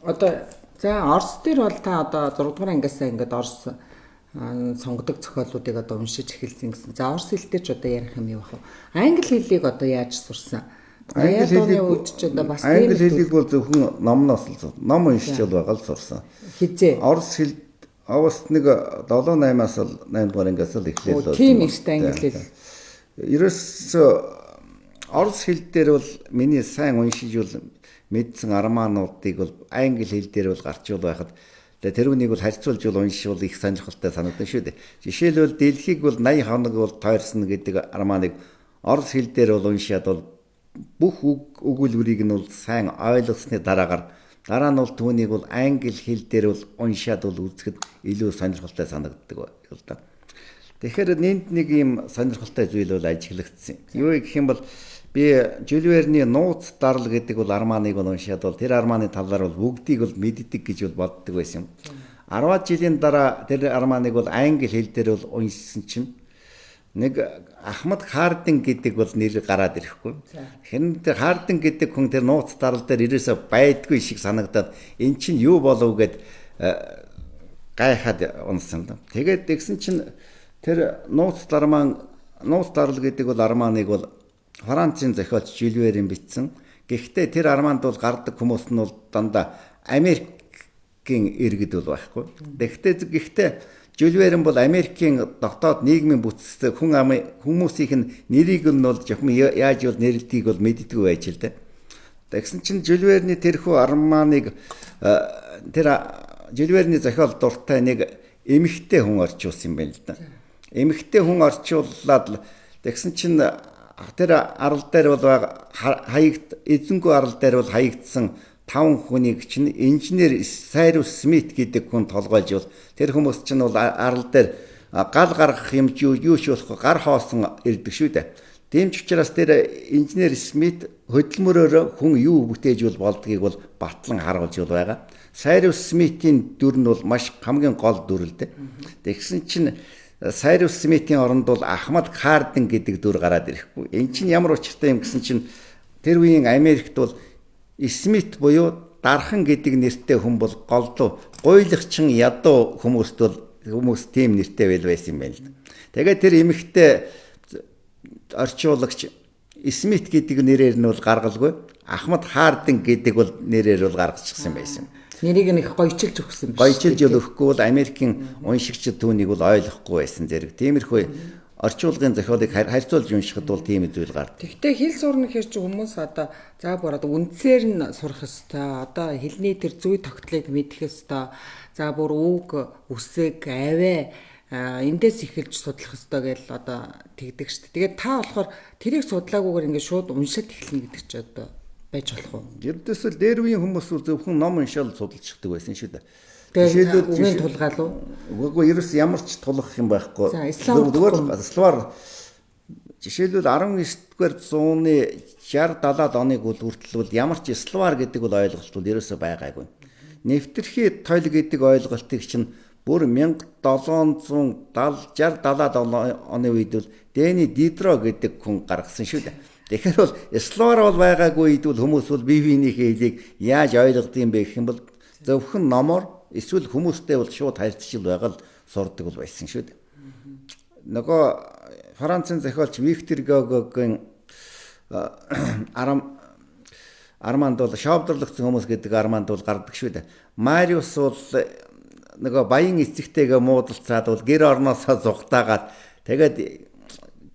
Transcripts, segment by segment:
Одоо за Орос дээр бол та одоо 6 дугаар ангиасаа ингээд Орос сонгодог зохиолуудыг одоо уншиж эхэлсэн гэсэн. За Орос хэл дээр ч одоо ярих юм юу вэ? Англи хэлийг одоо яаж сурсан? Англи хэлийг үед ч одоо бас англи хэлийг бол зөвхөн номноос л ном уншиж байгаа л сурсан. Хизээ. Орос хэл аваас нэг 7-8-аас л 8 дугаар ангиас л эхлэв л. Тийм ихтэй англи хэл. Ерөөсөө Орос хэл дээр бол миний сайн уншиж бол мэдсэн армаануудыг бол англи хэл дээр бол гарч байхад тэрүүнийг бол харьцуулж бол уншвал их сонирхолтой санагдана шүү дээ. Жишээлбэл дэлхийг бол 80 хоног бол тойрсон гэдэг армааныг Орос хэл дээр бол уншаад бол бүх өгүүлбэрийг нь бол сайн ойлгосны дараа нь бол түүнийг бол англи хэл дээр бол уншаад бол үзэхэд илүү сонирхолтой санагддаг л да. Тэгэхээр энд нэг юм сонирхолтой зүйл бол ажиглагдсан. Юу гэх юм бол би Жюль Верний нууц дарал гэдэг бол армааныг бол уншаад бол тэр армааны талаар бол бүгдийг бол мэддэг гэж бол боддог байсан юм. 10 жилийн дараа тэр армааныг бол англи хэл дээр бол уншсан чинь нэг Ахмад Хардин гэдэг бол нэр гараад ирэхгүй. Тэгэхээр тэр Хардин гэдэг хүн тэр нууц дарал дээр ерөөсө байдгүй шиг санагдаад эн чинь юу болов гэд гайхаад унсан л. Тэгээд тэгсэн чинь тэр нууц дарал гэдэг бол армааныг бол Францын зохиолч Жюль Верн бичсэн. Гэхдээ тэр армаанд бол гардаг хүмүүс нь бол дандаа Америкийн иргэд бол байхгүй. Гэхдээ Жюль Верн бол Америкийн дотоод нийгмийн бүтцтэй хүмүүсийнх нь нэрийг нь бол жоохон яаж бол нэрлэдгийг бол мэддэггүй байж л дээ. Тэгсэн чинь Жюль Верний тэрхүү армааныг тэр Жюль Верний зохиол дуртай нэг эмэгтэй хүн орчуулсан юм байна л да. Эмэгтэй хүн орчууллаад тэгсэн чинь тэр арал дээр бол эзэнгүй арал дээр бол хаягдсан 5 хүнийг чинь инженер Сайрус Смит гэдэг хүн толгойж бол тэр хүмүүс чинь бол арал дээр гал гаргах юм юу ч болохгүй гар хоосон ирдэг шүү дээ. Тийм ч учраас тэр инженер Смит хөдөлмөрөөр хүн юу бүтээж болдгийг бол батлан харуулж байгаа. Сайрус Смитийн дүр нь бол маш хамгийн гол дүр л дээ. Тэгсэн чинь Сайрус Смитийн оронд бол Ахмад Хардин гэдэг дүр гараад ирэхгүй. Эн чинь ямар учиртай юм гэсэн чинь тэр үеийн Америкт бол Смит буюу дархан гэдэг нэртэй хүн бол голдуу гуйлагчин ядуу хүмүүс тийм нэртэй байсан юм байна л. Тэгээд тэр эмэгтэй орчуулагч Смит гэдэг нэрээр нь бол гаргалгүй Ахмад Хардин гэдэг бол нэрээр бол гаргачихсан байсан. Нэрийг нь их гойчилж өгсөн биш. Гойчилж өгөхгүй бол Америкийн уншигчид түүнийг бол ойлгохгүй байсан зэрэг. Тиймэрхүү орчуулгын зохиолыг харьцуулж уншихад бол тийм зүйл гардаг. Гэхдээ хэл сурна гэхэр чи хүмүүс одоо за бүр одоо үндсээр нь сурах ёстой. Одоо хэлний тэр зүй тогтлыг мэдэх ёстой. За бүр үг, үсэг, аваа эндээс эхэлж судлах ёстой гэж одоо тэгдэг шүү дээ. Тэгээд та болохоор тэрийг судлаагүйгээр ингээд шууд уншаад эхэлнэ гэдэг чи одоо байж болох уу? Ердөөсөө дээр үеийн хүмүүс зөвхөн ном уншаал судалчихдаг байсан шүү дээ. Тэгээд үгийн тулгаал уу? Үгүй ерөөс ямар ч тулгах юм байхгүй. Славар жишээлбэл 19-р зууны 60-70-ад оны хүртэл бол ямар ч славар гэдэг бол ойлголт бол ерөөсөө байгаагүй. Нэвтрхий тойл гэдэг ойлголтыг чинь бүр 1760-70-ад оны үед бол Дэни Дидро гэдэг хүн гаргасан шүү дээ. Тэгэхээр бол славар бол байгаагүй үед бол хүмүүс бол бие биенийхээ хэлийг яаж ойлгох юм бэ гэх юм бол зөвхөн номоор эсвэл хүмүүстэй бол шууд харьцаж байгаа л сурдаг бол байсан шүү дээ. Нөгөө Францын зохиолч Виктор Гюгогийн армаанд бол шовдрлогдсон хүмүүс гэдэг армаанд бол гардаг шүү дээ. Мариус бол нөгөө баян эцэгтэйгээ муудалцаад бол гэр орноосоо зугатаагаад тэгээд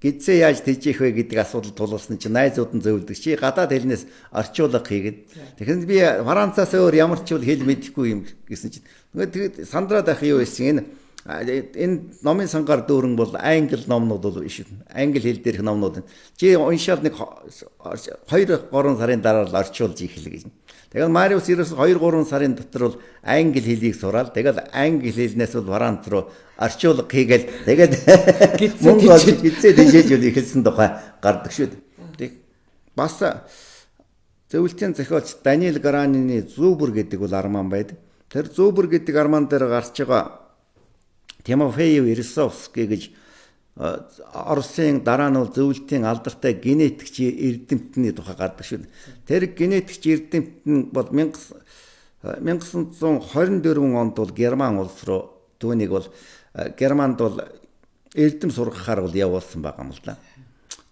гидсээ яаж тэжих вэ гэдэг асуудал тулгарсан чинь найзууд нь зөвлөдөг. Чи гадаад хэлнээс орчуулга хийгээд. Тэгэхээр би Францаас өөр ямар ч хэл мэдэхгүй юм гэсэн чинь. Тэгээд сандраад байх юу байсан энэ номын сангаар дүүрэн бол англи номнууд бол биш. Англи хэл дээрх номнууд. Чи уншаал нэг 2-3 сарын дараа л орчуулж эхэлнэ гэж. Тэгээд Мариус ерөөс 2-3 сарын дотор бол англи хэлийг сураад тэгээд англи хэлнээс бол Франц руу орчуулга хийгээл тэгээд Монгол гизээ дижээж эхэлсэн тухай гардаг шүү дээ. Бас зөвлөлтийн зохиолч Даниэл Гранины Зүүбэр гэдэг бол арман байдаг. Тэр Зүүбэр гэдэг арман дээр гарч байгаа Тимофей Вересовский гэж Оросын дараа нь зөвлөлтийн алдартай генетикч эрдэмтний тухай гардаг шүү дээ. Тэр генетикч эрдэмт нь бол 1924 онд бол Герман улс руу түүнийг бол Германд бол эрдэм сургахаар бол явуулсан байгаа юм л да.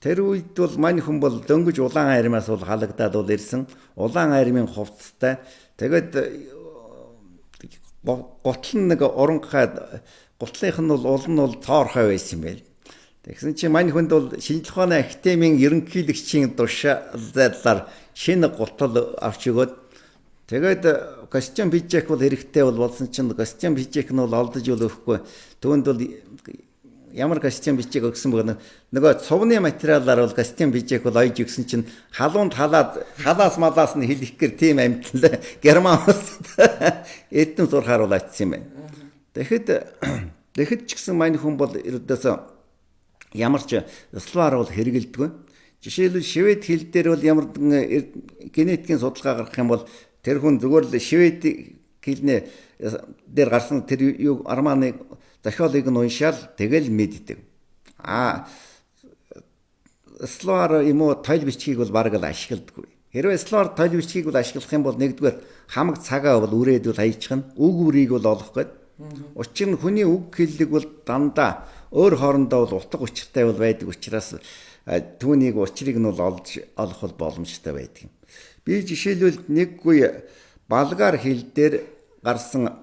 Тэр үед бол мань хүн бол дөнгөж улаан армиас бол халагдаад бол ирсэн. Улаан армийн хувцастай. Тэгээд гутал нэг уранхай гутлынх нь бол уул нь бол цоорхой байсан юм байл. Тэгсэн чинь мань хүнд бол шинжлэх ухааны академийн ерөнхийлөгчийн тушаалаар шинэ гутал авч өгөөд тэгээд костюм бижээх бол хэрэгтэй болсон чинь костюм бижээх нь бол олдож өгөхгүй. Түүнд бол ямар костюм бижээх өгсөн бэ? Нөгөө цувны материалаар бол костюм бижээх бол ойж өгсөн чинь халуунд халаас малаас нь хэлэх гэр тийм амьтал Герман улсад эрдэм сурахаар бол очсон юм байна. Тэгэхэд ч гэсэн мань хүн бол ердөөсөө ямар ч словаар бол хэрэгэлдэггүй. Жишээлбэл швед хэл дээр бол ямар генетикийн судалгаа гаргах юм бол тэр хүн зүгээр л швед хэлний дээр гарсан тэр юу арманы зохиолыг нь уншаал тэгэл мэддэг. Словаар юм уу тойл бичгийг бол бараг л ашигладаггүй. Хэрвээ словаар тойл бичгийг бол ашиглах юм бол нэгдүгээр хамаг цагаа бол үрээд бол хайчихна. Үг үрийг бол олох гээд. Учир нь хүний үг хэллэг бол дандаа өөр хоорондоо бол утга учиртай бол байдаг учраас түүнийг учрыг нь бол олох бол боломжтой байдаг. Би жишээлбэл нэггүй болгар хэл дээр гарсан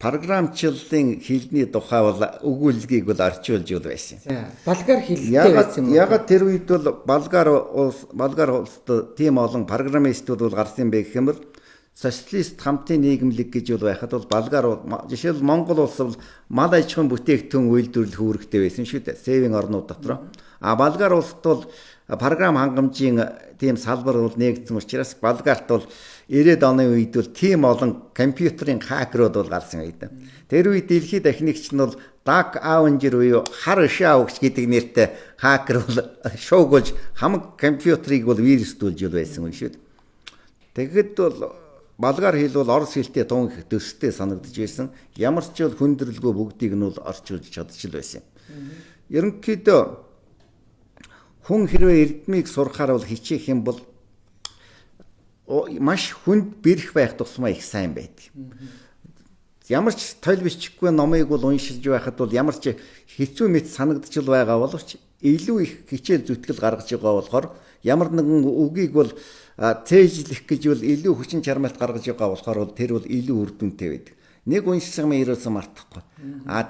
програмчлалын хэлний тухай бол өгүүлгийг бол орчуулж бол байсан. Болгар хэлтэй байсан юм уу? Ягаад тэр үед бол болгар улсад тийм олон программистууд бол гарсан бэ гэх юм бол социалист хамтын нийгэмлэг гэж бол байхад бол болгар жишээл Монгол улс бол мал аж ахуйн бүтээгдэхүүн үйлдвэрлэх үүрэгтэй байсан шүү дээ. Севийн орнууд дотор. Болгар улсад бол програм хангамжийн тийм салбар бол нээгдсэн учраас Болгарт бол 90-ад оны үед бол тийм олон компьютерийн хакерууд бол гарсан байдаг. Тэр үед дэлхийн техникч нь бол Dark Avenger буюу хар шаавгч гэдэг нэртэй хакер бол шуугуулж хамаг компьютерийг бол вирустуулж байсан юм шүү. Тэгэхэд бол болгар хэл бол орос хэлтэй тун их төстэй санагдаж байсан. Ямар ч бол хүндрэлгүй бүгдийг нь бол орчуулж чадчих байсан. Ерөнхийдөө хүн хэрвээ эрдмийг сурахаар бол хичээх юм бол маш хүнд бэрх байх тусмаа их сайн байдаг. Ямар ч тойл бичихгүй номыг бол уншилж байхад бол ямар ч хэцүү мэт санагдчихл байгаа боловч илүү их хичээл зүтгэл гаргаж байгаа болохоор ямар нэгэн үгийг бол цээжлэх гэж бол илүү хүчин чармайлт гаргаж байгаа болохоор тэр бол илүү үр дүнтэй байдаг. Нэг уншсан юм ерөөсөө мартахгүй.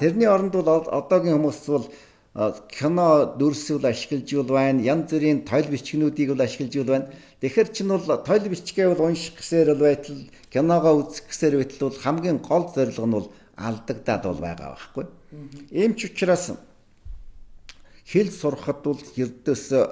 Тэрний оронд бол одоогийн хүмүүс бол кино дүрсүүл ашиглаж бол байна. Янз бүрийн тойл бичгнүүдийг бол ашиглаж бол байна. Тэгэхээр чинь бол тойл бичгээ бол унших гэсээр бол байтал киногоо үзэх гэсээр байтал бол хамгийн гол зорилго нь бол алдагдаад бол байгаа байхгүй. Ийм ч учраас хэл сурахад бол ердөөсөө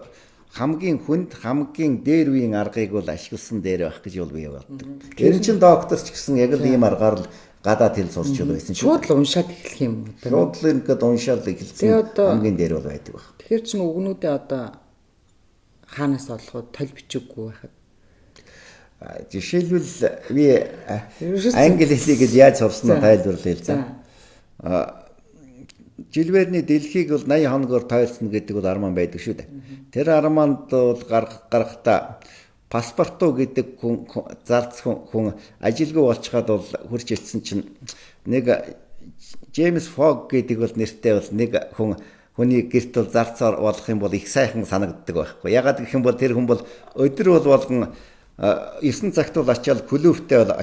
хамгийн хүнд хамгийн дээр үеийн аргыг бол ашигласан дээр байх гэж бол би боддог. Тэр чинь докторч гэсэн яг л ийм аргаар л гадаад хэл сурч байсан шүү. Шууд л уншаад эхлэх юм. Шууд л ингээд уншаад эхэлсэн хамгийн дээр бол байдаг баг. Тэгэхээр чинь үгнүүдээ одоо хаанаас олоход толь бичиггүй байхад. Жишээлбэл би англи хэлийг яаж сурсан нь тайлбарлая л за. Жилберний дэлхийг бол 80 хоногоор тойрсон гэдэг бол арман байдаг шүү дээ. Тэр арманд бол гаргахдаа паспортоо гэдэг хүн зарц хүн ажилгүй болчиход бол хурж ирсэн чинь нэг Джеймс Фог гэдэг бол нэртэй бол нэг хүний гэрт бол зарцаар болох юм бол их сайхан санагддаг байхгүй. Ягаад гэх юм бол тэр хүн бол өдөр болгон 9 цагт бол ачаал клубтэй бол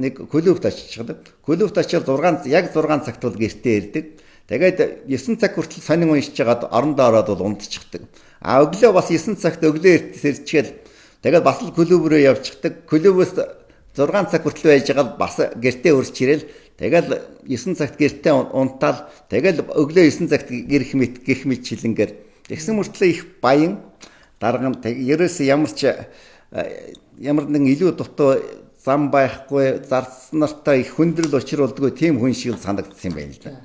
нэг клубт очичихдаг. Клубт ачаал 6 цагт бол гэртээ ирдэг. Тэгээд 9 цаг хүртэл сонин уншиж байгаад орондоо ороод бол унтчихдаг. Өглөө бас 9 цагт өглөө ирчгээл тэгээд бас л клуб руу явчихдаг. Клубоос 6 цаг хүртэл байж байгаа бас гэртээ үрж ирээл. Тэгэл 9 цагт гэртээ унтаал. Тэгэл өглөө 9 цагт гэх мэт шилэнгээр тэгсэн мөртлөө их баян дарган ерөөс ямар нэгэн илүү дутуу зам байхгүй зарц нартай их хүндрэл учруулдаггүй тийм хүн шиг санагдсан юм байна л да.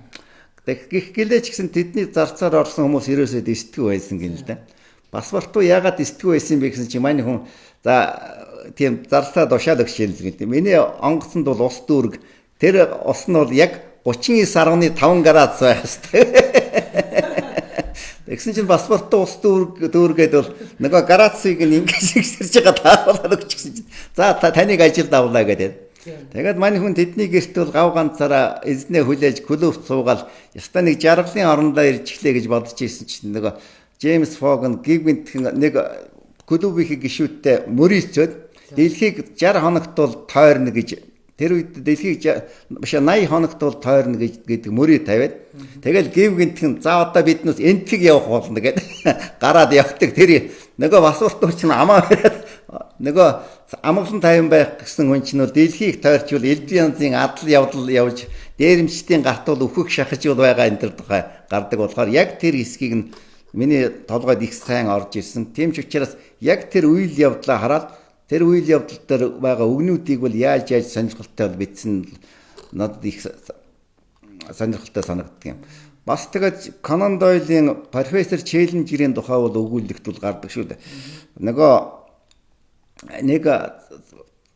Гэх гэлээ ч гэсэн тэдний зарцаар орсон хүмүүс ерөөсөө дистгүй байсан гин л да. Паспортоо яагаад дистгүй байсан бэ гэсэн чи манай хүн за тийм зарцаа душаал өгч юм л гэдэг. Миний онгоцонд бол ус дүүрэг. Тэр ус нь бол яг 39.5 градус байх хэвээр. Тэгсэн чинь паспортоо ус дүүргээд бол нөгөө градусыг ингэж ихсэрж байгаа таавал өгч гисэн чинь за таныг ажилд авлаа гэдэг. Тэгээд мань хүн тэдний гэрт бол гав ганцаараа эзнээ хүлээж клубт суугаад яста нэг жаргалын орондоо ирчихлээ гэж бодож ирсэн чинь нөгөө Джеймс Фогн гигвинтхэн нэг клубийн гишүүдтэй мөрийцөөд дэлхийг 60 хоногт бол тойрно гэж тэр үед дэлхийг биш 80 хоногт бол тойрно гэдэг мөрий тавиад тэгэл гигвинтхэн за одоо биднээс энтхийг явах болно гэдэг гараад явдаг тэр нөгөө басууртууч нь амаа нөгөө амгалан тайван байх гэсэн хүн чинь дэлхийг тойрчвал элдв янзын адал явдал явж дээрэмчдийн гарт бол өөхөх шахаж бол байгаа энэ төр тухай гардаг болохоор яг тэр хэсгийг нь миний толгойд их сайн орж ирсэн. Тийм ч учраас яг тэр үйл явдлаа хараад тэр үйл явдал дээр байгаа өгнүүдийг бол яаж сонирхолтой бол бичсэн надад их сонирхолтой санагддаг юм. Бас тэгээд Конан Дойлийн профессор Челленжерийн тухай бол өгүүлэлт бол гардаг шүү дээ. Нөгөө нэг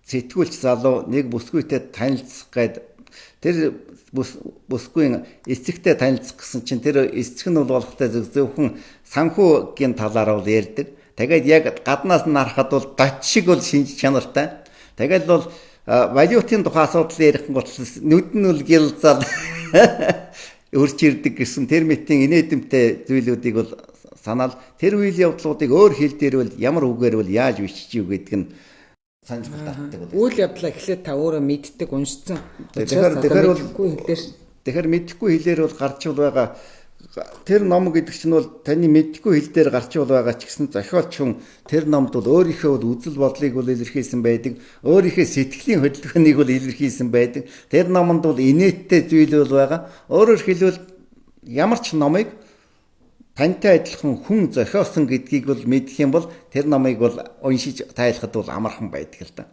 сэтгүүлч залуу нэг бүсгүйтэй танилцах гээд тэр бүсгүйн эцэгтэй танилцах гэсэн чинь тэр эцэг нь бол болохтой зөвхөн санхүүгийн талаар бол ярьдаг. Тэгээд яг гаднаас нь харахад бол дот шиг бол шинж чанартай. Тэгээд бол валютын тухай асуудал ярих гол нүд нь бол гялзаад өрч ирдэг гэсэн тэр мэтийн инээдэмтэй зүйлүүдийг бол санаал тэр үйл явдлуудыг өөр хэл дээр бол ямар үгээр бол яаж бичиж юу гэдэг нь санджих татдаг. Үйл явдлаа эхлээд та өөрөө мэддэг, уншсан. Тэгэхээр мэдхгүй хэлээр бол гарчвал байгаа тэр ном гэдэг чинь бол таны мэдхгүй хэл дээр гарчвал байгаа ч гэсэн зохиолч хүн тэр номд бол өөрийнхөө үзэл бодлыг бол илэрхийлсэн байдаг, өөрийнхөө сэтгэлийн хөдөлгөөнийг бол илэрхийлсэн байдаг. Тэр номонд бол инээдтэй зүйл бол байгаа. Өөрөөр хэлбэл ямар ч номыг тантай адилхан хүн зохиосон гэдгийг бол мэдэх юм бол тэр номыг бол уншиж тайлахад бол амархан байдаг л да.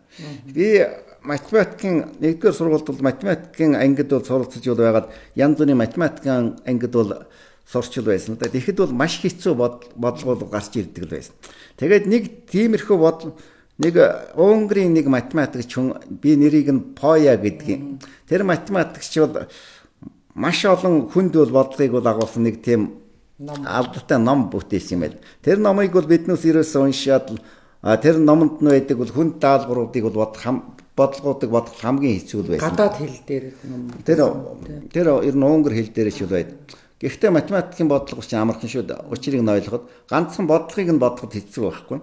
Би математикийн 1-р сургуульд бол математикийн ангид бол суралцж байгаад янз бүрийн математикийн ангид бол сурчил байсан. Тэгэхэд бол маш хэцүү бодлогууд гарч ирдэг л байсан. Тэгээд нэг тиймэрхүү бодол нэг Унгарын нэг математикч хүн би нэрийг нь Поя гэдгийг. Тэр математикч бол маш олон хүнд бол бодлогыг бол агуулсан нэг тийм алдартай ном бүтээсэн юм байл. Тэр номыг бол биднээс ерөөсөө уншаад тэр номонд нь байдаг бол хүн даалгавруудыг бол бодлогуудыг бодох хамгийн хэцүү байсан. Гадаад хэл дээр ном. Тэр ер нь унгар хэл дээр шүү байд. Гэхдээ математикийн бодлого чинь амархан шүү дээ. Учрыг нь ойлгоход ганцхан бодлогыг нь бодоход хэцүү байхгүй.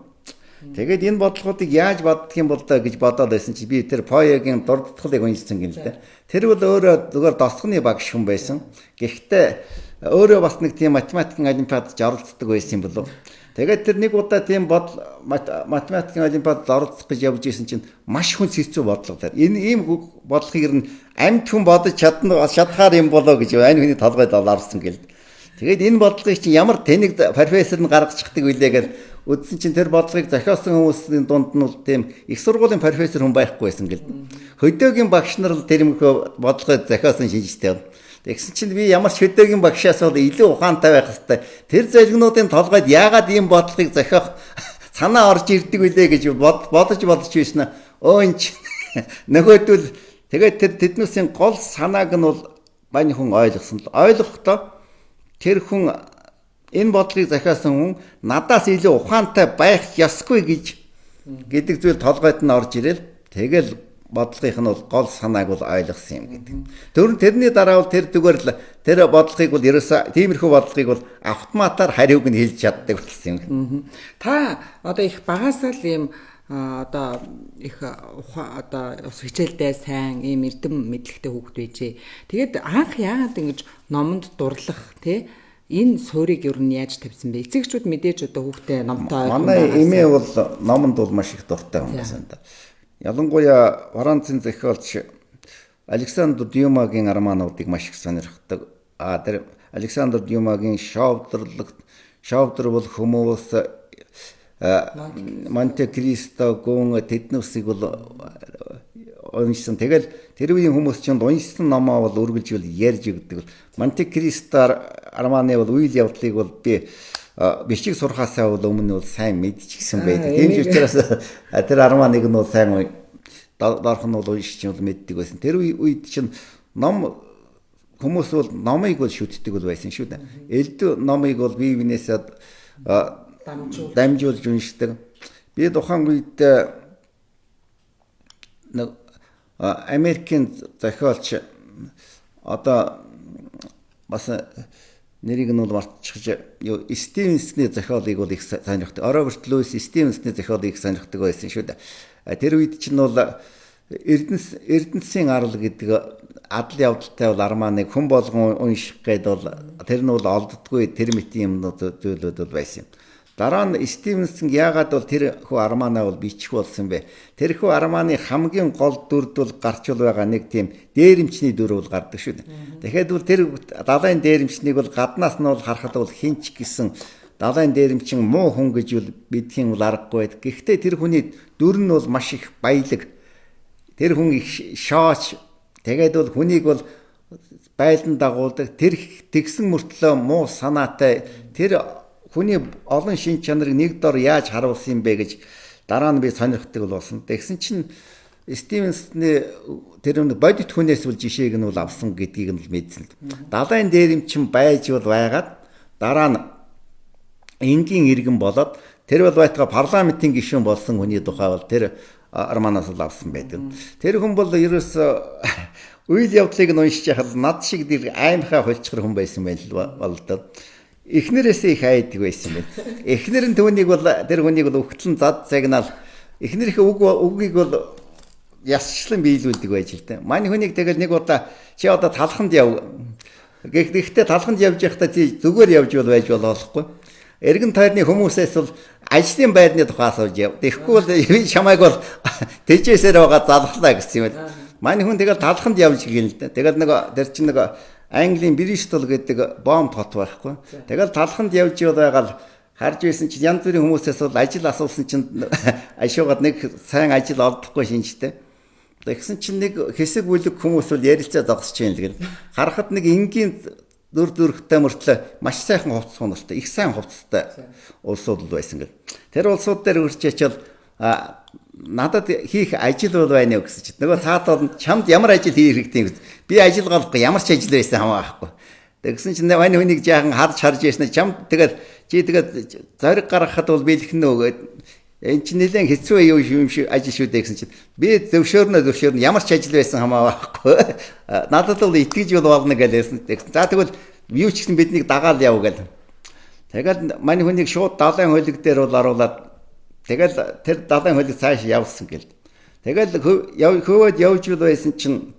Тэгээд энэ бодлогуудыг яаж боддг юм бол доо гэж бодоод байсан чи би тэр Поягийн дурдтгалыг уншсан юм л дээ. Тэр бол өөрөө зүгээр досгоны багш хүн байсан. Гэхдээ өөрөө бас нэг тийм математикийн олимпиадад оролцдог байсан юм болов. Тэгээд тэр нэг удаа тийм математикийн олимпиадад оролцох гэж явж исэн чинь маш хүн хэцүү бодлого. Энэ ийм бодлогыг ер нь амьд хүн бодож чадхаар юм болоо гэж ань хүний толгойд орсон гэл. Тэгээд энэ бодлогыг чинь ямар тэнэг профессор нь гаргаж чаддаг вүлээгээр үдсэн чинь тэр бодлогыг зохиосон хүмүүсийн дунд нь бол тийм их сургуулийн профессор хүн байхгүй байсан гэл. Хөдөөгийн багш нар л тэрмхүү бодлогыг зохиосон шинжтэй. Тэгсэн чинь би ямар ч хөдөөгийн багшаас бол илүү ухаантай байх хэрэгтэй. Тэр залгинуудын толгойд яагаад ийм бодлогыг зохиох санаа орж ирдэг вүлээ гэж бодож байсан. Өөн ч нөгөөдөл тэгээд тэр тэднүүсийн гол санааг нь бол бань хүн ойлгосон л. Ойлгохдоо тэр хүн энэ бодлогыг захиасан хүн надаас илүү ухаантай байх ёсгүй гэдэг зүйл толгойд нь орж ирэл тэгэл бодлогынх нь бол гол санааг бол ойлгосон юм гэдэг. Тэрний дараа бол тэр зүгээр л тэр бодлогыг бол ерөөсөө тиймэрхүү бодлогыг бол автоматар хариуг нь хэлж чаддаг болсон юм. Та одоо их багасаа л ийм одоо их одоо хичээлдээ сайн ийм эрдэм мэдлэгтэй хүүхэд байжээ. Тэгээд анх яагаад ингэж номонд дурлах тий энэ суурийг ер нь яаж тавьсан бэ? Эцэгчүүд мэдээж одоо хүүхдээ номтой манай эмээ бол номонд бол маш их дуртай хүн байсан да. Ялангуяа Францын зохиолч Александр Дюмагийн романуудыг маш их сонирхдаг. Тэр Александр Дюмагийн шавдар бол хүмүүс Монте Кристо гүн тэднүүсийг бол уншсан. Тэгэл тэр үеийн хүмүүс чинь уншсан номоо бол үргэлж ярьж өгдөг. Монте Кристо романы бол үйл явдлыг бол би бичиг сурхаасаа бол өмнө бол сайн мэдчихсэн байдаг. Тийм ч учраас тэр романыг нь бол сайн дархан бол уншиж бол мэддэг байсан. Тэр үед чинь ном хүмүүс бол номыг бол шүтдэг бол байсан шүү дээ. Элдв номыг бол бие биенээсээ дамжуулж уншдаг. Би тухайн үед Америкийн зохиолч одоо бас нэрийг нь бол мартчихж Стивенсны зохиолыг бол их сонирхдаг. Роберт Луис Стивенсны зохиолыг их сонирхдаг байсан шүү дээ. Тэр үед чинь бол Эрдэнэсийн арал гэдэг адал явдалтай бол Арманыг хүн болгон унших гээд бол тэр нь бол олддгүй тэр мэтийн юмнууд зүйлүүд бол байсан юм. Дараа нь Стивенс яагаад бол тэр хүү Арманаа бол бичих болсон бэ? Тэр хүү Арманы хамгийн гол дүрд бол гарчул байгаа нэг тийм дээрэмчний дүр бол гардаг шүү дээ. Тэгэхэд бол тэр далайн дээрэмчнийг бол гаднаас нь бол харахад бол хинч гэсэн далайн дээрэмчин муу хүн гэж бол бидхийн бол аргагүй байд. Гэхдээ тэр хүний дүр нь бол маш их баялаг. Тэр хүн их шооч. Тэгээд бол хүнийг бол байлдан дагуулдаг. Тэр тэгсэн мөртлөө муу санаатай тэр хүний олон шин чанарыг нэг дор яаж харуулсан юм бэ гэж дараа нь би сонирхдаг болсон. Тэгсэн чинь Стивенсны тэр бодит хүнээс бол жишээг нь бол авсан гэдгийг нь мэдсэн. Далайн дээрэмчин байж бол байгаад дараа нь энгийн иргэн болоод тэр бол байтга парламентын гишүүн болсон хүний тухай бол тэр Арманаас л авсан байдаг. Тэр хүн бол ерөөсөө үйл явдлыг нь уншиж яхад над шиг дэр аймхаа холчгор хүн байсан байл бол доо. Эхнэрээсээ их айдаг байсан юм байна. Эхнэр нь түүнийг бол тэр хүнийг бол өгтлэн зад загнаал. Эхнэрийнхээ үгийг бол ясчлан биелүүлдэг байж л дээ. Манай хүнийг тэгэл нэг удаа чи одоо талханд яв. Гэхдээ талханд явж байхдаа чи зүгээр явж бол байж болохгүй. Эргэн тойрны хүмүүсээс бол ажлын байрны тухай асууж яв. Тэгэхгүй бол чамайг бол тэжээсээр байгаа залхлаа гэсэн юм байна. Манай хүн тэгэл талханд явж гин л дээ. Тэгэл нэг тэр чинь нэг Английн Бристол гэдэг бомб хот байхгүй. Тэгэл талханд явж байгаад харж байсан чинь янз бүрийн хүмүүсээс бол ажил асуусан чинь ашуугаад нэг сайн ажил олдохгүй шинжтэй. Тэгсэн чинь нэг хэсэг бүлэг хүмүүс бол ярилцаа зогсож байна л гэл. Харахад нэг энгийн дүр төрхтэй мөртлөө маш сайхан хувцас хонортой, их сайн хувцастай улсууд байсан гэл. Тэр улсууд дээр үрчээч бол надад хийх ажил бол байна уу гэсэн чинь нөгөө цаад бол чамд ямар ажил хийх хэрэгтэй юм. Би ажил голохгүй ямар ч ажил байсан хамаахгүй. Тэгсэн чинь манай хүнийг жаахан харж ирсэн чамд тэгээд зориг гаргахад бол бэлхэн нөө гэд энэ чинь нэлээд хэцүү юм шиг ажил шүү дээ гэсэн чинь би зөвшөөрнө ямар ч ажил байсан хамаахгүй. Надад бол итгэж болно гэлээсэн. За тэгвэл юу ч гэсэн биднийг дагаал яв гэл. Тэгээд манай хүнийг шууд далайн хөлөг дээр бол оруулаад тэгэл тэр далайн хөлөг цааш явсан гэл. Тэгэл хөвөөд явж байсан чинь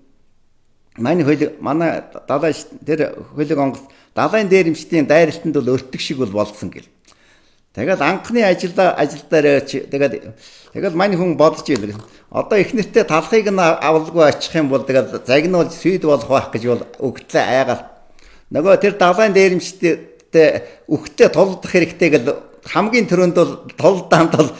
манай далайн тэр хөлөг онгоц далайн дээрэмчдийн дайралтанд бол өртөг шиг бол болсон гэл. Тэгэл анхны ажилдаа тэгэл манай хүн бодож ийл. Одоо эхнэртэй талхыг нь авалгүй очих юм бол тэгэл загнуул сүйд болох байх гэж бол өгдлээ айгаал. Нөгөө тэр далайн дээрэмчтэй өгтөө тулдах хэрэгтэй гэл хамгийн түрүүнд бол толдаанд бол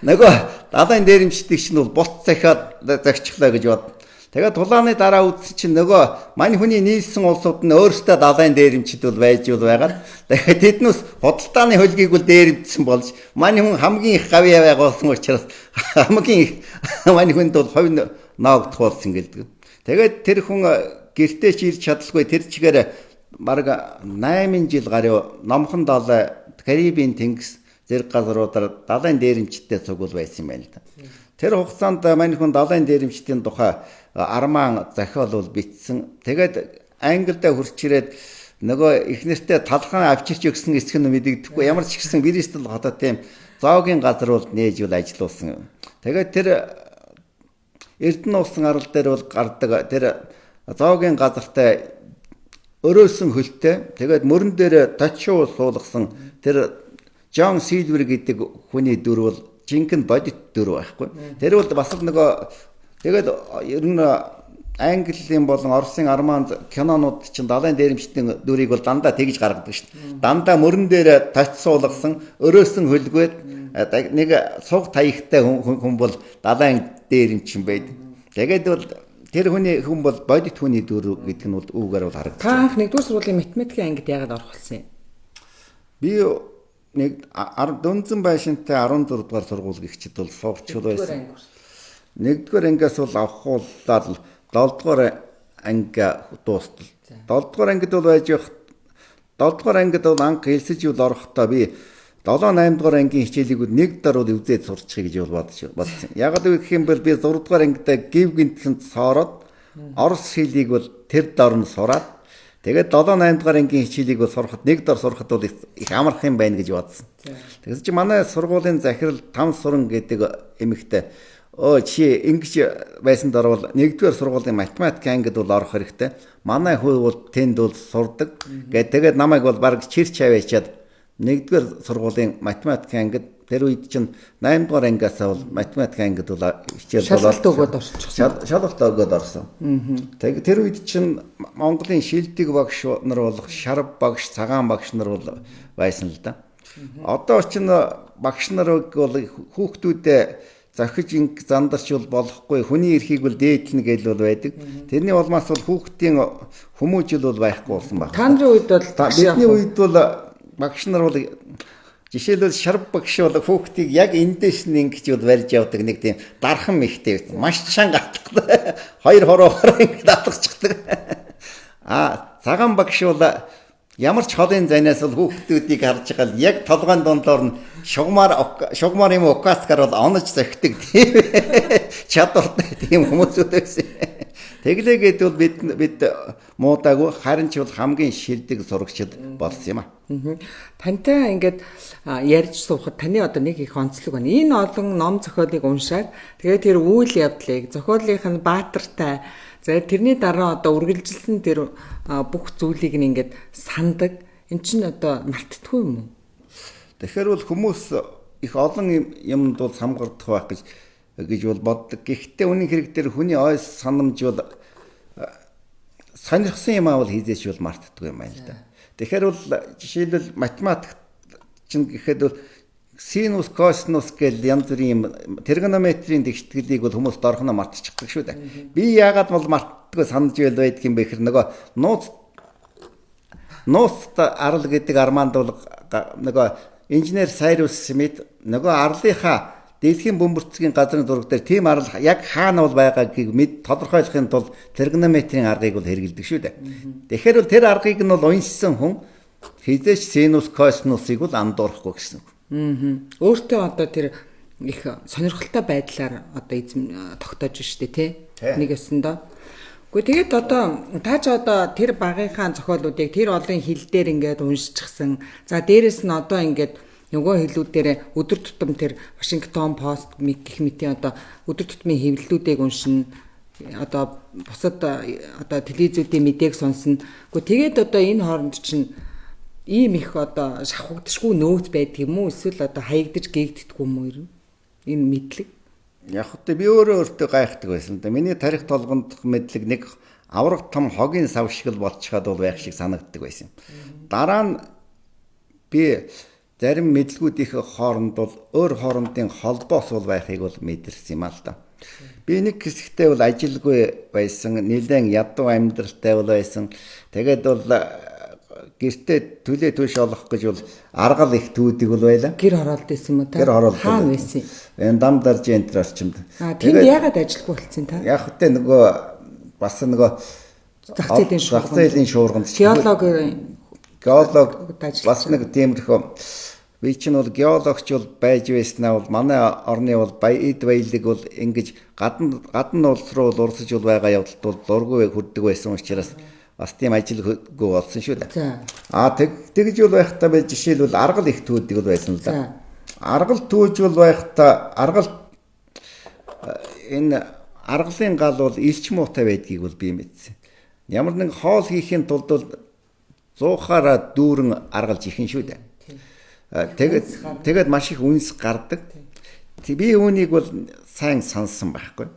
нөгөө далайн дээрэмчдэг чинь бол бут захиад загчлаа гэж бод. Тэгээд тулааны дараа үзсэн чинь нөгөө мань хүний нийлсэн улсууд нь өөрсдөө далайн дээрэмчд бол байж байгаад тэгээд тэднээс худалдааны хөлгийг бол дээрэмдсэн болж мань хүн хамгийн их гавь яваа болсон учраас хамгийн их мань хүнд бол хувь ноогдох болсон гэлдэг. Тэгээд тэр хүн гэртээ ч ирж чадалгүй тэр чигээр бараг 8 жил гаруй номхон далай Карибын тэнгис зэрэг газруудаар далайн дээрэмчтэй цугуул байсан юм байна л да. Тэр хугацаанд мань хүн далайн дээрэмчдийн тухай Арман зохиол бол бичсэн. Тэгээд Англид хурч ирээд нөгөө эхнэртэй талхан авчирч өгсөн эсэх нь мэдэгдэхгүй ямар ч гэсэн Бристол хотод тийм зоогийн газар бол нээж үл ажилласан. Тэгээд тэр Эрдэнэ усан арал дээр бол гардаг тэр зоогийн газартай өрөөсөн хөлтэй тэгээд мөрөн дээр тачуу суулгасан тэр Джон Сильвер гэдэг хүний дүр бол жинхэнэ бодит дүр байхгүй. Тэр бол бас нөгөө тэгээд ер нь Английн болон Оросын Арманд кинонууд чинь далайн дээрэмчдийн дүрийг бол дандаа тэгж гаргадаг шүү дээ. Дандаа мөрөн дээр тач суулгасан өрөөсөн хөлгөөд нэг суг таягтай хүн бол далайн дээрэмчин байдаг. Тэгээд бол тэр хүн бол бодит хүний дүр гэдэг нь бол үүгээр бол харагдаж байна. Та анх нэгдүгээр сургуулийн математикийн ангид яагаад орох болсон юм? Би нэг дөнзөн байшинтай 14 дугаар сургууль гихчид бол суугчул байсан. Нэгдүгээр ангиас бол авахуулаад 7 дугаар анги дуустал. 7 дугаар ангид бол байж 7 дугаар ангид бол анх хэлсэж үл орохдоо би 7 8 дугаар ангийн хичээлийг нэг дор бол үзээд сурчих гэж бол бодсон. Яг л гэх юм бол би 6 дугаар ангидаа гів гинтгэнд соороод орос хэлийг бол тэр дор нь сураад тэгээд 7 8 дугаар ангийн хичээлийг бол сурахад нэг дор сурахад бол их амарх юм байна гэж бодсон. Тэгээс чи манай сургуулийн захирал 5 суран гэдэг эмэгтэй чи ингэж байсан дор бол 1-р сургуулийн математик ангид бол орох хэрэгтэй. Манай хүү бол тэнд бол сурдаг. Тэгээд намайг бол баг чирч аваачаад 1-р сургуулийн математик ангид тэр үед чинь 8 дугаар ангиас бол математик ангид бол хичээл болоод өгөөд орчихсон. Шалгалт өгөөд орсон. Тэгээд тэр үед чинь Монголын шилдэг багш нар болох Шарав багш, Цагаан багш нар бол байсан л да. Одоо чинь багш нарыг бол хүүхдүүдэд захиж инг зандарч болохгүй хүний эрхийг бол дээдлнэ гэж бол байдаг. Тэрний улмаас бол хүүхдийн хүмүүжил бол байхгүй болсон байна. Та нарын үед бол бидний үед бол багш нар бол жишээлбэл Шарав багш бол хүүхдийг яг эндээс нь ингэж бол барьж явдаг нэг тийм дархан мэхтэй байсан. Маш чанга атдаг. 2 хороогоор ингэж атгачдаг. Цагаан багш бол ямар ч холын зайнаас бол хүүхдүүдийг харж байгаа л яг толгойн дундор нь шугмаар юм угаасгаар бол онож зохидог тийм чадвартай тийм хүмүүсүүд байсан. Тэглээгээд бол бид муудаагүй харин ч бол хамгийн шилдэг сурагчид болсон юм аа. Тантай ингээд ярьж суухад таны одоо нэг их онцлог байна. Энэ олон ном зохиолыг уншаад тэгээд тэр үйл явдлыг зохиолынх нь баатартай за тэрний дараа одоо үргэлжилсэн тэр бүх зүйлийг нь ингээд сандаг. Эн чинь одоо мартдаггүй юм уу? Тэгэхээр бол хүмүүс их олон юмд бол самгардах байх гэж бол боддог. Гэхдээ үнэн хэрэг дээр хүний ойс санамж бол сонирхсан юм аа бол хийзээч бол мартдаггүй юм байна л да. Тэгэхээр бол жишээлбэл математик чинь гэхэд бол синус, косинус гэл янз бүрийн тригонометрийн тэгшгэлийг бол хүмүүс доорхоно мартчихдаг шүү дээ. Би яагаад бол мартдаггүй санаж байдаг юм бэ гэхээр нөгөө нууц арал гэдэг арманд бол нөгөө инженер Сайрус Смит нөгөө арлынхаа дэлхийн бөмбөрцгийн газрын зураг дээр тийм арал яг хаана бол байгааг мэд тодорхойлохын тулд тригонометрийн аргыг бол хэрэгэлдэг шүү дээ. Тэгэхээр бол тэр аргыг нь бол уншсан хүн хизээч синус, косинусыг бол андуурахгүй гэсэн. Өөртөө одоо тэр их сонирхолтой байдлаар одоо эзэм тогтоож штэ тий. Нэг өсөндөө. Гэхдээ тэгээд одоо таач одоо тэр багийнхаа зохиолуудыг тэр олон хил дээр ингээд уншчихсан. За дээрэс нь одоо ингээд нөгөө хэлүүдээр өдөр тутам тэр Вашингтон Пост гэх мэтийн одоо өдөр тутмын хэвлэлүүдийг уншина. Одоо бусад одоо телевизүүдийн мэдээг сонсно. Гэхдээ тэгээд одоо энэ хооронд чинь ийм их одоо шавхагдшгүй нөөц байдаг юм уу? Эсвэл одоо хаягдаж гээгддэггүй юм уу ер нь? Энэ мэдлэг. Яг хөтэ би өөртөө гайхдаг байсан да. Миний тарих толгонд мэдлэг нэг авраг том хогийн сав шиг л болчиход бол байх шиг санагддаг байсан. Дараа нь би зарим мэдлгүүдийн хооронд бол өөр хоорондын холбоос бол байхыг бол мэдэрсэн юм аа л да. Би нэг хэсэгтээ бол ажилгүй байсан, нэлээд ядуу амьдралтай бол байсан. Тэгээд бол гэртээ төлөө төш олох гэж бол аргал их түйдэг бол байлаа. Гэр хороолт байсан юм уу та? Гэр хороолт. Хаана байсан? Энэ дам дарж энтер орчимд. Тэнд яагаад ажилгүй болцсон та? Яг хөтэ нөгөө бас нөгөө зах зээлийн шуурганд геолог бас нэг тиймэрхүү би чинь бол геологч бол байж байснаа бол манай орны бол баяд баялаг бол ингэж гадна улс руу урсаж бол байгаа явдалд бол дургүй хүрдэг байсан учраас бас тийм ажилгүй болсон шүү дээ. Тэгж бол байхдаа би жишээлбэл аргал их түйдэг бол байсан л да. Аргал түйж бол байхдаа энэ аргалын гал бол илч муутай байдгийг бол би мэдсэн. Ямар нэг хоол хийхин тулд бол 100-аараа дүүрэн аргалж ихэн шүү дээ. Тэгээд маш их үнс гардаг. Би үүнийг бол сайн сонссон байхгүй.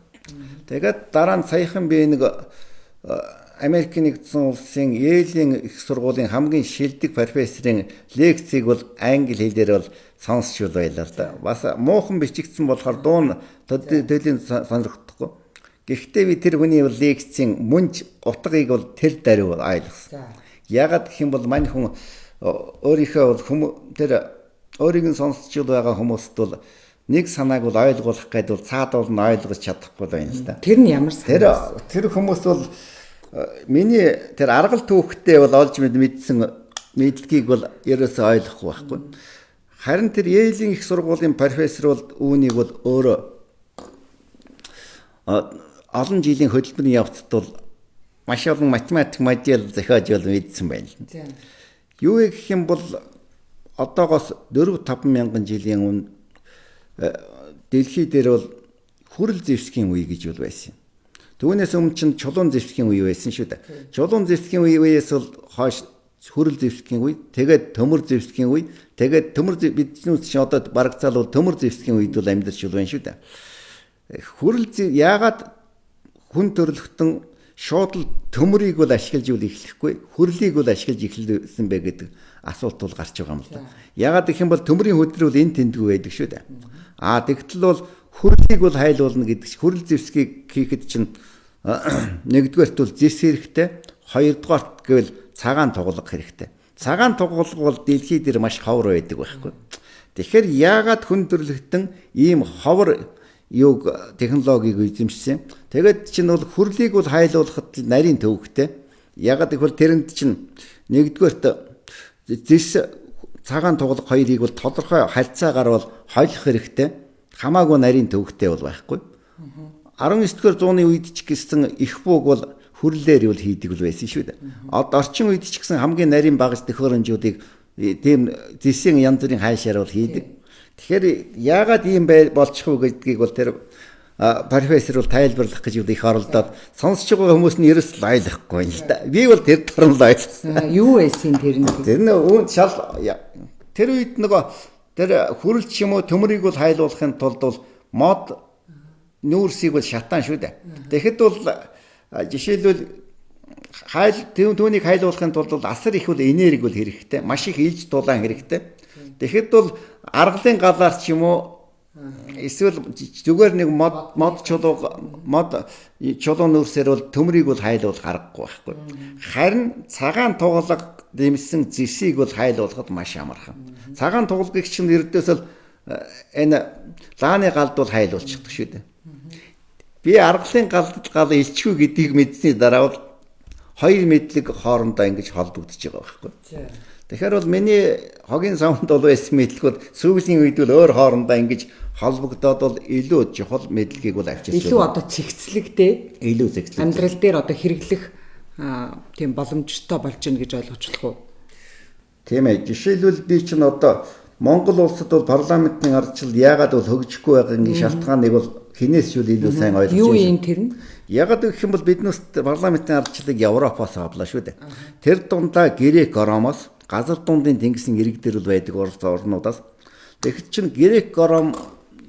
Тэгээд дараа нь саяхан би нэг Америк нэгдсэн улсын Йелийн их сургуулийн хамгийн шилдэг профессорын лекцийг бол англи хэлээр бол сонсч байлаа л да. Бас муухан бичигдсэн болохоор дуун төдийлэн сонирхдохгүй. Гэхдээ би тэр хүний лекцийн мөнж утгыг бол тэр даруй бол ойлгосон. Ягаад гэх юм бол мань хүн өөрийнхөө бол тэр өөрийг нь сонсч байгаа хүмүүст бол нэг санааг бол ойлгуулах гэдэг бол цаадуул нь ойлгож чадахгүй байна л да. Тэр нь ямар санаа? Тэр хүмүүс бол миний тэр аргал түүхтэй бол олж мэдсэн мэдлэгийг бол ерөөсөө ойлгохгүй байхгүй. Харин тэр Yale-ийн их сургуулийн профессор бол үүнийг бол өөрөө олон жилийн хөдөлмөрийн явцад бол маш олон математик модель зохиож бол мэдсэн байна. Юу гэх юм бол одоогоос 4-5 мянган жилийн өмнө дэлхий дээр бол хүрэл зэвсгийн үе гэж бол байсан. Түүнээс өмнө чинь чулуун зэвсгийн үе байсан шүү дээ. Чулуун зэвсгийн үеэс бол хойш хүрэл зэвсгийн үе, тэгээд төмөр зэвсгийн үе, тэгээд биднээс чинь одоо барагцаал бол төмөр зэвсгийн үед бол амьдарч байна шүү дээ. Яагаад хүн төрлөختөн шууд л төмөрийг бол ашиглаж үл эхлэхгүй, хүрлийг бол ашиглаж эхэлсэн бэ гэдэг асуулт бол гарч байгаа юм л да. Яагаад гэх юм бол төмөрийн хөдөл бол энэ тэндгүй байдаг шүү дээ. Тэгтэл бол хүрлийг бол хайлуулна гэдэг чинь хүрэл зэвсгийг хийхэд чинь нэгдүгээрт бол зэвс хэрэгтэй, хоёрдугаарт гэвэл цагаан тугалга хэрэгтэй. Цагаан тугалга бол дэлхий дээр маш ховор байдаг байхгүй. Тэгэхээр яагаад хүн төрлөختөн ийм ховор юуг технологиг эзэмшсэн. Тэгээд чинь бол хүрлийг бол хайлуулахад нарийн төвөгтэй. Ягаад гэвэл тэрэнд чинь нэгдүгээрт зэвс цагаан тугалга хоёрыг бол тодорхой харьцаагаар бол хойлох хэрэгтэй. Хамаагүй нарийн төвөгтэй бол байхгүй. 19-р зууны үед ч гэсэн их бууг бол хүрлээр бол хийдэг л байсан шүү дээ. Одоо орчин үед ч гэсэн хамгийн нарийн багаж төхөөрөмжүүдийг тийм зэвсийн янз бүрийн хайшаар бол хийдэг. Тэгэхээр яагаад ийм болчих вэ гэдгийг бол тэр профессор бол тайлбарлах гэж их оролдоод сонсож байгаа хүмүүс нь ерөөс л ойлгохгүй юм л да. Би бол тэр торн л ойлгосон. Юу байсан тэр нь? Тэр нь үүнд шал тэр үед нөгөө тэр хүрэлч юм уу төмөрийг бол хайлуулахын тулд бол мод нүүрсийг бол шатаан шүү дээ. Тэгэхэд бол жишээлбэл түүнийг хайлуулахын тулд бол асар их бол энерги бол хэрэгтэй. Маш их илж дулаан хэрэгтэй. Тэгэхэд бол аргалын галаар ч юм уу эсвэл зүгээр нэг мод чулуу нүүрсээр бол төмрийг бол хайлуулах аргагүй байхгүй. Харин цагаан тугалга дэмсэн зэвсийг бол хайлуулахад маш амархан. Цагаан тугалгыг чинь ердөөс л энэ лааны галд бол хайлуулчихдаг шүү дээ. Би аргалын гал илчгүй гэдгийг мэдсэний дараа бол хоёр мэдлэг хоорондоо ингэж холбогдож байгаа байхгүй. Тэгэхээр бол миний хогийн савнд бол байсан мэдлэгүүд сүүлийн үед бол өөр хоорондоо ингэж холбогдоод бол илүү чухал мэдлэгийг бол авчирч байна. Илүү одоо цэгцлэгтэй. Илүү цэгцлэг. Амьдрал дээр одоо хэрэглэх тийм боломжтой болж байна гэж ойлгочлох уу? Тийм ээ. Жишээлбэл би чинь одоо Монгол улсад бол парламентын ардчил яагаад бол хөгжихгүй байгаагийн шалтгааныг бол хинээс юу илүү сайн ойлгож байна. Юу юм тэр нь? Ягаад гэх юм бол биднээс парламентын ардчлалыг Европоос авлаа шүү дээ. Тэр дундаа Грек, Ромоос, газар дундын тэнгисийн ирэг дээр бол байдаг орнуудаас. Тэгэхэд чинь Грек, Ром,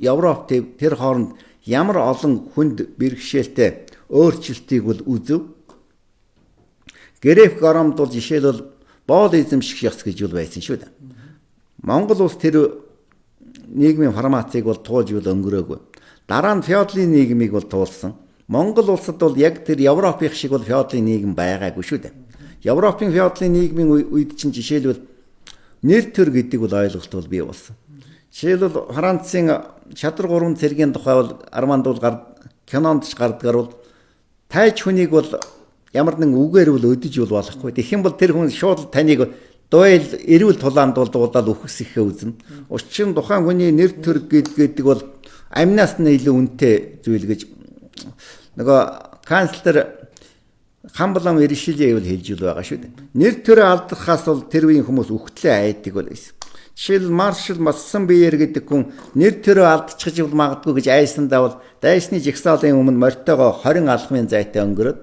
Европ тэр хооронд ямар олон хүнд бэрхшээлтэй өөрчлөлтийг бол үзв. Грек, Ромд бол жишээлбэл боол эзэмших ёс гэж бол байсан шүү дээ. Монгол улс тэр нийгмийн формацийг бол туулж бол өнгөрөөгүй. Дараа нь феодалын нийгмийг бол туулсан. Монгол улсад бол яг тэр Европын шиг бол феодалын нийгэм байгаагүй шүү дээ. Европын феодалын нийгмийн үед чинь жишээлбэл нэр төр гэдэг бол ойлголт бол бий болсон. Жишээлбэл Францын Чадвар 3 цэргийн тухай бол Арманд бол кинонд ч гардгаар бол тайж хүнийг бол ямар нэгэн үгээр бол өдөж бол болохгүй. Тэгэх юм бол тэр хүн шууд таныг дуйл эрүүл тулаанд бол дуудаад үхсэхээ үзнэ. Учир нь тухайн хүний нэр төр гэдэг бол амнаас нь илүү үнэтэй зүйл гэж нөгөө канцлер Хамблам Иршилээ бол хэлж байгаа шүү дээ. Нэр төрөө алдахаас бол тэр үеийн хүмүүс үхтлээ айдаг бол байсан. Жишээл Маршал Массамбиер гэдэг хүн нэр төрөө алдчихж бол магадгүй гэж айсандаа бол дайсны жагсаалын өмнө морьтойгоо 20 алхмын зайтай өнгөрөөд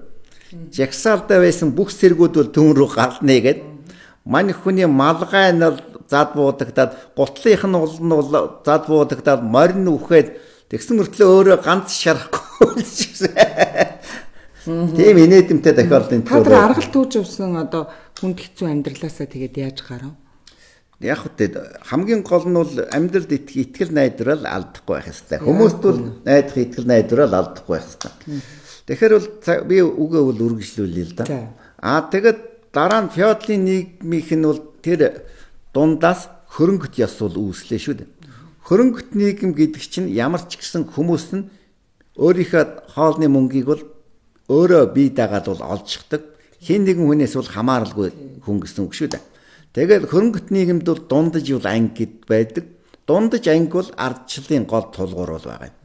жагсаалдаа байсан бүх сэргүүд бол түн рүү галнэ гэд мань хүний малгай нь зад буудагдаад гутлынх нь бол зад буудагдаад морин үхээд тэгсэн мөртлөө өөрөө ганц шарахгүй гэсэн. Тийм инээдэмтэй тохиолдол энэ. Та тэр аргал түүж явсан одоо хүнд хэцүү амьдралаасаа тэгээд яаж гарав? Яг үгүй хамгийн гол нь бол амьдралд итгэл найдвараа алдахгүй байх хэрэгтэй. Хүмүүст бол найдах итгэл найдвараа алдахгүй байх хэрэгтэй. Тэгэхээр бол би үгээ бол үргэлжлүүлээ л да. Тэгээд дараа нь феодалын нийгмийнх нь бол тэр дундаас хөрөнгөт ёс бол үүслээ шүү дээ. Хөрөнгөт нийгэм гэдэг чинь ямар ч гэсэн хүмүүс нь өөрийнхөө хоолны мөнгийг бол өөрөө бие дагаад бол олжчихдаг. Хэн нэгэн хүнээс бол хамааралгүй хүн гэсэн үг шүү дээ. Тэгээд хөрөнгөт нийгэмд бол дундаж бол анги гэд байдаг. Дундаж анги бол ардчлалын гол тулгуур бол байгаа юм.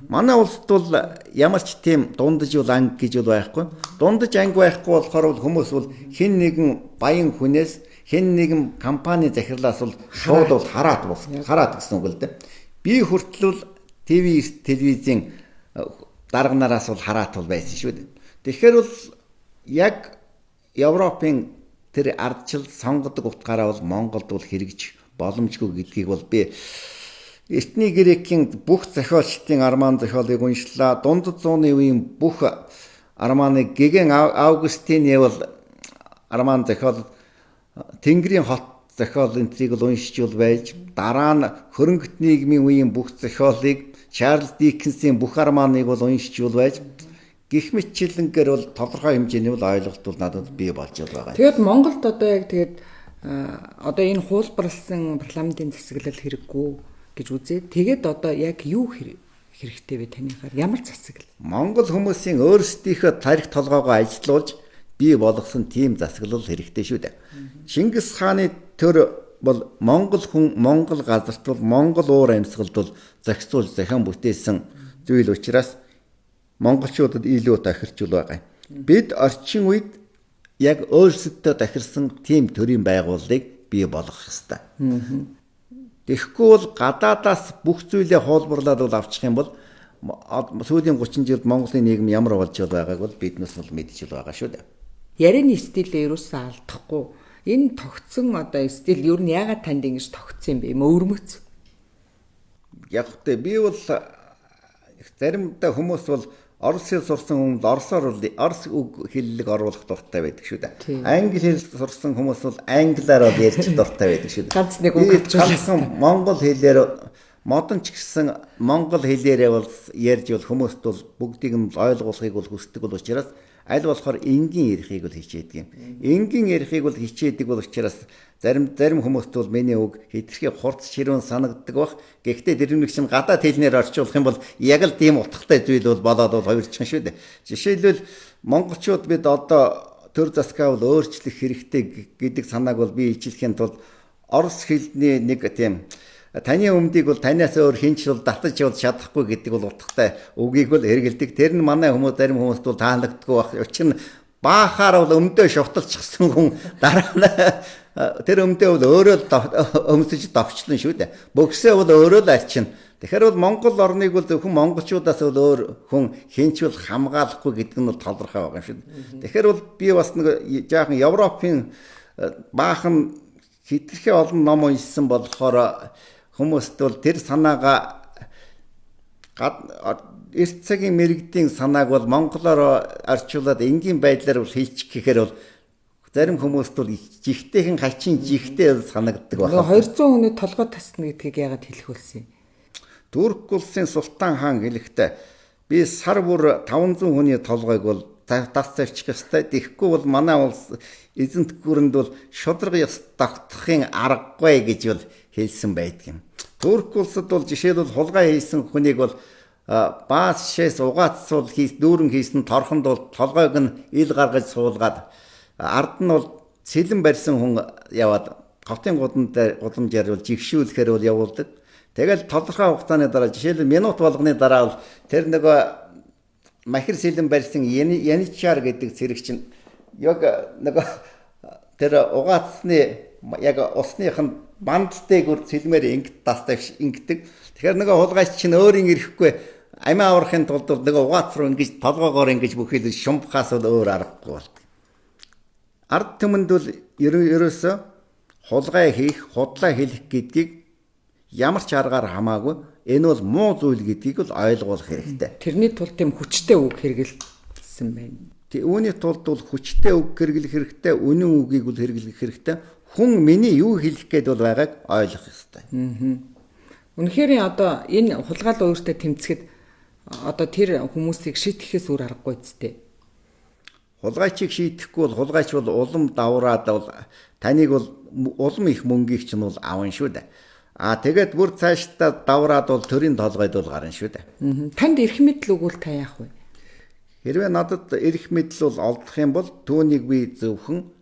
Манай улсад бол ямар ч тийм дундаж бол анги гэж бол байхгүй. Дундаж анги байхгүй болохоор бол хүмүүс бол хэн нэгэн баян хүнээс хэн нэгэн компани захирлаас бол шууд бол хараад гэсэн үг л дээ. Би хүртэл телевизийн дарганараас бол хараад бол байсан шүү дээ. Тэгэхээр бол яг Европын тэр ардчил сонгодог утгаараа бол Монголд бол хэрэгж боломжгүй гэдгийг бол би Эртний Грекийн бүх зохиолчдын арман зохиолыг уншлаа. Дундад зууны үеийн бүх арманыг Геген Августины бол арман зохиол Тэнгэрийн хот зохиол энтрийг л уншиж бол байж, дараа нь хөрөнгөт нийгмийн үеийн бүх зохиолыг Чарльз Диккенсийн бүх арманыг бол уншиж бол байж, гэх мэтчлэнгээр бол тодорхой хэмжээний бол ойлголт бол надад бий болж байгаа. Тэгээд Монголд одоо яг одоо энэ хуулбарлсан парламентын засаглал хэрэггүй гэж үзээ. Тэгээд одоо яг юу хэрэгтэй вэ танихаар? Ямар засаглал? Монгол хүмүүсийн өөрсдийнхөө тарих толгоогоо ажилуулж бий болгосон тийм засаглал хэрэгтэй шүү дээ. Чингис хааны төр бол Монгол хүн, Монгол газарт бол Монгол уур амьсгалд бол зохицуулж захиан бүтээсэн зүйл учраас монголчуудад илүү тохирчул байгаа. Бид орчин үед яг өөрсдөө тохирсон тийм төрлийн байгууллагыг бий болгох ёстой. Тэгэхгүй бол гадаадаас бүх зүйлээ хуулбарлаад бол авчих юм бол сүүлийн 30 жилд Монголын нийгэм ямар болж байгааг бол биднээс бол мэдж байгаа шүү дээ. Ярианы стилээ юусэн алдахгүй. Энэ тогтсон одоо стил юу нь яагаад танд ингэж тогтсон юм бэ? Өвөрмөц. Яг тэ би бол заримдаа хүмүүс бол Орос хэл сурсан хүмүүс Орос үг хэллэг оруулах дуртай байдаг шүү дээ. Англи хэл сурсан хүмүүс бол англиар бол ярьж дуртай байдаг шүү дээ. Ганц нэг үг хэлчихсэн. Монгол хэлээр модон ч гэсэн монгол хэлээрээ бол ярьж бол хүмүүст бол бүгдийг нь ойлгуулахыг бол хүсдэг бол учраас аль болохоор энгийн ярихыг бол хичээдэг юм. Энгийн ярихыг бол хичээдэг бол учраас зарим хүмүүст бол миний үг хэтэрхий хурц ширүүн санагддаг бах. Гэхдээ дэрвнэг чинь гадаад хэлнээр орчуулах юм бол яг л тийм утгатай зүйл бол болоод бол хоёрчхан шүү дээ. Жишээлбэл монголчууд бид одоо төр засгаа бол өөрчлөх хэрэгтэй гэдэг санааг бол би илчлэхийн тулд орос хэлний нэг тийм таны өмдийг бол танаас өөр хинч бол татаж явуулж чадахгүй гэдэг бол утгатай үгийг бол хэрэгэлдэг. Тэр нь манай хүмүүс зарим хүмүүст бол таалагддаггүй байх. Учир нь баахаар бол өмдөө шовтолчихсан хүн дараа нь тэр өмдөө бол өөрөө өмсөж давчлаа шүү дээ. Бөксөө бол өөрөө л арчин. Тэгэхээр бол Монгол орныг бол зөвхөн монголчуудаас бол өөр хүн хинч бол хамгаалахгүй гэдэг нь бол толгорхой байгаа юм шүү дээ. Тэгэхээр бол би бас нэг жаахан Европын баахан хитрхи олон ном уншсан болохоор хүмүүст бол тэр санаага эрт цагийн мэрэгдийн санааг бол монголоор орчуулад энгийн байдлаар бол хийчих гэхээр бол зарим хүмүүст бол жигтэйхэн хачин жигтэй санагддаг байна. 200 хүний толгой тасна гэдгийг яагаад хэлэх вүлсэн? Турк улсын Султан хаан хэлэхдээ би сар бүр 500 хүний толгойг бол тас тавьчих ёстой. Тэгэхгүй бол манай улс эзэнт гүрэнд бол шудраг ёс тогтохын аргагүй гэж бол хэлсэн байдаг юм. Турк улсад бол жишээлбэл хулгай хийсэн хүнийг бол баас шээс угаацуул дүүрэн хийсэн торхонд бол толгойг нь ил гаргаж суулгаад ард нь бол цэлэн барьсан хүн яваад говтын гудамжаар бол жигшүүлэхээр бол явуулдаг. Тэгэл тодорхой хугацааны дараа жишээлбэл минут болгоны дараа бол тэр нөгөө махир сэлэн барьсан яничар гэдэг цэрэг чинь яг нөгөө тэр угаацны яг усных нь бандтэйгүр цэлмээр ингэт тастайш ингэдэг. Тэгэхээр нөгөө хулгайч чинь өөрийн ирэхгүй амиа аврахын тулд нөгөө угаац руу ингэж толгоогоор ингэж бүхэл шумбахаас бол өөр аргагүй болт. Ард түмэнд бол ерөөсөө хулгай хийх, худлаа хэлэх гэдгийг ямар ч аргаар хамаагүй энэ бол муу зүйл гэдгийг бол ойлгуулах хэрэгтэй. Тэрний тулд тийм хүчтэй үг хэрэгэлсэн байна. Үүний тулд бол хүчтэй үг хэрэглэх хэрэгтэй, үнэн үгийг бол хэрэглэх хэрэгтэй. Хүн миний юу хэлэх гээд бол байгааг ойлгох ёстой. Үнэхээр одоо энэ хулгаал өөртөө тэмцэхэд одоо тэр хүмүүсийг шийтгэхээс өөр аргагүй зү. Хулгайчийг шийтгэхгүй бол хулгайч бол улам давраад бол таныг бол улам их мөнгөийг чинь бол аван шүү дээ. Тэгээд бүр цаашдаа давраад бол төрийн толгойд бол гарна шүү дээ. Танд эрх мэдэл өгвөл та яах вэ? Хэрвээ надад эрх мэдэл бол олдох юм бол түүнийг би зөвхөн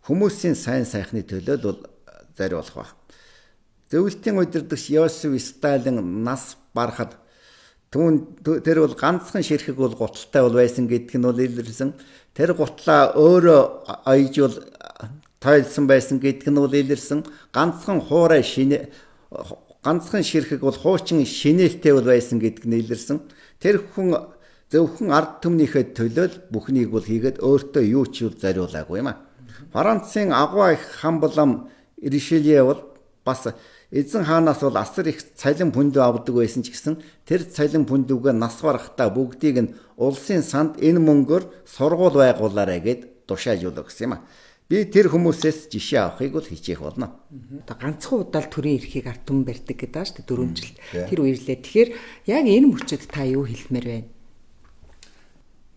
хүмүүсийн сайн сайхны төлөө бол зориулах баг. Зөвлөлтийн удирдагч Йосеф Сталин нас барахад тэр бол ганцхан ширхэг бол гуталтай бол байсан гэдг нь бол илэрсэн. Тэр гутлаа өөрөө аяжуул тойлсон байсан гэдг нь бол илэрсэн. Ганцхан хуурай ганцхан ширхэг бол хуучин шинээлтэй бол байсан гэдг нь илэрсэн. Тэр хүн зөвхөн ард түмнийхээ төлөө бүхнийг бол хийгээд өөртөө юу ч юу зориулаагүй юм а. Францын агуу их хан булам Ришелье бол бас эзэн хаанаас бол асар их цалин пүндүү авдаг байсан ч гэсэн тэр цалин пүндүүгээ нас барахтаа бүгдийг нь улсын санд энэ мөнгөөр сургууль байгуулаарай гэд тушаажуулдаг гэсэн юм а. Би тэр хүмүүсээс жишээ авахыг бол хичээх болно. Одоо ганцхан удаал төрийн эрхийг ард түмэн барьдаг гэдэг аа шүү дээ 4 жилд. Тэр үерлээ. Тэгэхээр яг энэ мөчөд та юу хэлмээр байна?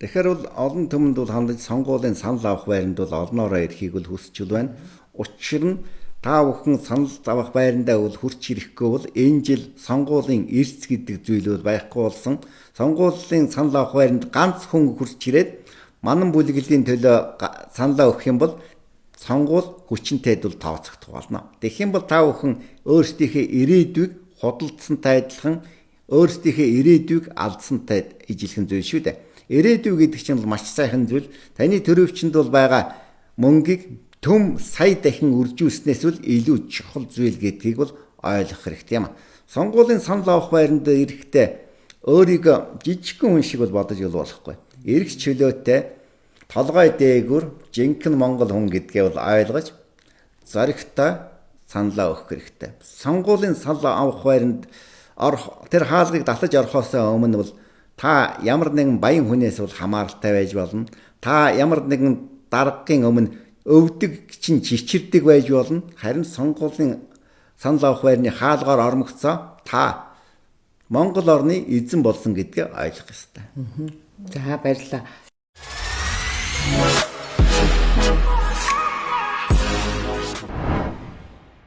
Тэгэхээр бол олон түмэнд бол хандаж сонгуулийн санал авах байранд бол олноороо ирэхийг бол хүсчил байна. Учир нь та бүхэн санал авах байрандаа бол хурц ирэхгүй бол энэ жил сонгуулийн эрс гэдэг зүйл бол байхгүй болсон. Сонгуулийн санал авах байранд ганц хүн хурц ирээд манан бүлэглэлийн төлөө саналаа өгөх юм бол сонгуул хүчинтэйд бол тооцогдох болно. Тэгэх юм бол та бүхэн өөрсдийнхээ ирээдүйг худалдсантай адилхан өөрсдийнхээ ирээдүйг алдсантай ижилхэн зүйл шүү дээ. Ирээдүй гэдэг чинь бол маш сайхан зүйл. Таны төрөвчөнд бол байгаа мөнгийг төм сая дахин үржүүлснээс бол илүү чухал зүйл гэдгийг бол ойлгох хэрэгтэй юм. Сонгуулийн санал авах байранд ирэхдээ өөрийгөө жижигхэн хүн шиг бол бодож болохгүй. Эрх чөлөөтэй толгой дээгүр жинхэнэ монгол хүн гэдгээ бол ойлгож зоригтой саналаа өгөх хэрэгтэй. Сонгуулийн санал авах байранд тэр хаалгыг татаж орохоос өмнө бол та ямар нэгэн баян хүнээс бол хамааралтай байж болно. Та ямар нэгэн даргагийн өмнө өвдөг чинь чичирдэг байж болно. Харин сонгуулийн санал авах байрны хаалгаар ормогцоо та Монгол орны эзэн болсон гэдгээ ойлгох ёстой. За баярлалаа.